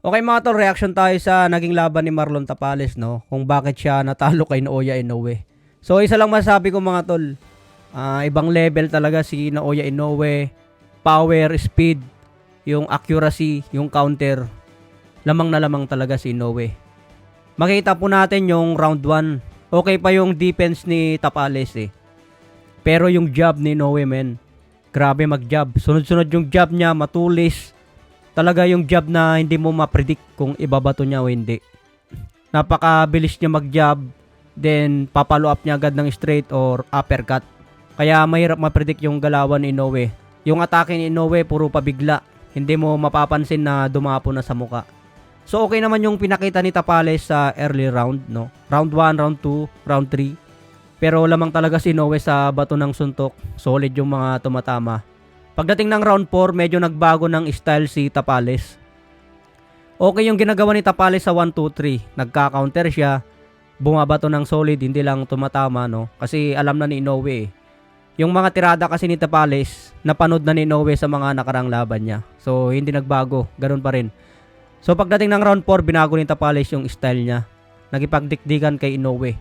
Okay mga tol, reaction tayo sa naging laban ni Marlon Tapales, no? Kung bakit siya natalo kay Naoya Inoue. So isa lang masasabi ko mga tol, ibang level talaga si Naoya Inoue. Power, speed, yung accuracy, yung counter. Lamang na lamang talaga si Inoue. Makita po natin yung round 1. Okay pa yung defense ni Tapales eh. Pero yung jab ni Inoue, men. Grabe mag-jab. Sunod-sunod yung jab niya, matulis. Talaga yung jab na hindi mo ma-predict kung ibabato niya o hindi. Napakabilis niya mag-jab, then papalo up niya agad ng straight or uppercut. Kaya mahirap ma-predict yung galawan ni Inoue. Yung atake ni Inoue puro pabigla. Hindi mo mapapansin na dumapo na sa muka. So okay naman yung pinakita ni Tapales sa early round, no? Round 1, round 2, round 3. Pero lamang talaga si Inoue sa bato ng suntok. Solid yung mga tumatama. Pagdating ng round 4, medyo nagbago ng style si Tapales. Okay yung ginagawa ni Tapales sa 1-2-3. Nagka-counter siya, bumabato ng solid, hindi lang tumatama, no? Kasi alam na ni Inoue eh. Yung mga tirada kasi ni Tapales, napanood na ni Inoue sa mga nakarang laban niya. So hindi nagbago, ganun pa rin. So pagdating ng round 4, binago ni Tapales yung style niya. Nagipagdikdikan kay Inoue.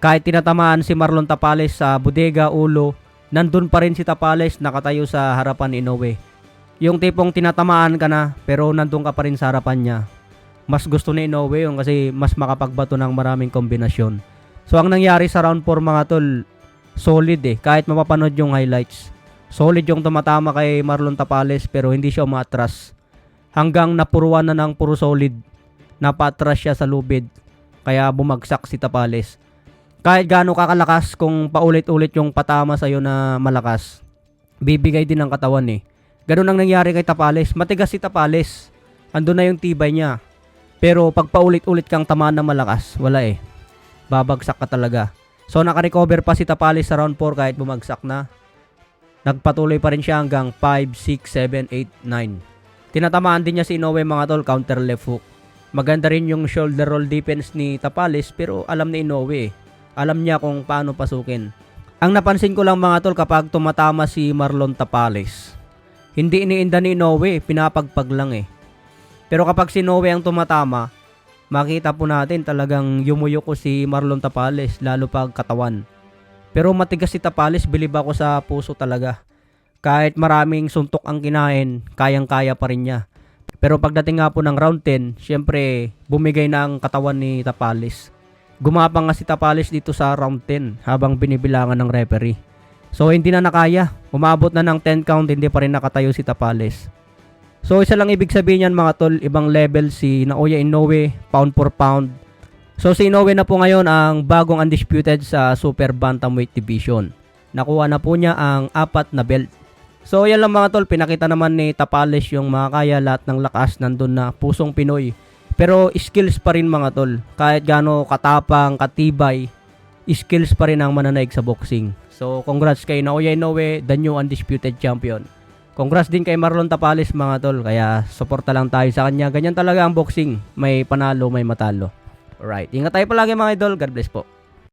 Kahit tinatamaan si Marlon Tapales sa bodega, ulo, nandun pa rin si Tapales nakatayo sa harapan ni Inoue. Yung tipong tinatamaan ka na pero nandun ka pa rin sa harapan niya. Mas gusto ni Inoue yung kasi mas makapagbato ng maraming kombinasyon. So ang nangyari sa round 4 mga tol, solid eh. Kahit mapapanood yung highlights. Solid yung tumatama kay Marlon Tapales pero hindi siya umatras. Hanggang napuruan na ng puro solid. Napatras siya sa lubid. Kaya bumagsak si Tapales. Kahit gaano kakalakas kung paulit-ulit yung patama sa'yo na malakas, bibigay din ng katawan eh. Ganun ang nangyari kay Tapales. Matigas si Tapales. Andun na yung tibay niya. Pero pag paulit-ulit kang tamaan na malakas, wala eh. Babagsak ka talaga. So nakarecover pa si Tapales sa round 4 kahit bumagsak na. Nagpatuloy pa rin siya hanggang 5, 6, 7, 8, 9. Tinatamaan din niya si Inoue mga tol, counter left hook. Maganda rin yung shoulder roll defense ni Tapales pero alam ni Inoue eh. Alam niya kung paano pasukin. Ang napansin ko lang mga tol kapag tumatama si Marlon Tapales, hindi iniinda ni Inoue, pinapagpag lang eh. Pero kapag si Inoue ang tumatama, makita po natin talagang yumuyuko si Marlon Tapales, lalo pag katawan. Pero matigas si Tapales, bilib ako sa puso talaga. Kahit maraming suntok ang kinain, kayang-kaya pa rin niya. Pero pagdating nga po ng round 10, syempre bumigay na ang katawan ni Tapales. Gumapang nga si Tapales dito sa round 10 habang binibilangan ng referee. So hindi na nakaya. Umabot na ng 10 count, hindi pa rin nakatayo si Tapales. So isa lang ibig sabihin yan mga tol, ibang level si Naoya Inoue, pound for pound. So si Inoue na po ngayon ang bagong undisputed sa Super Bantamweight Division. Nakuha na po niya ang 4 na belt. So yan lang mga tol, pinakita naman ni Tapales yung makakaya, lahat ng lakas nandun na, pusong Pinoy. Pero skills pa rin mga tol. Kahit gaano katapang, katibay, skills pa rin ang mananaig sa boxing. So congrats kay Naoya Inoue, the new undisputed champion. Congrats din kay Marlon Tapales mga tol. Kaya suporta lang tayo sa kanya. Ganyan talaga ang boxing. May panalo, may matalo. Alright, ingat tayo palagi mga idol. God bless po.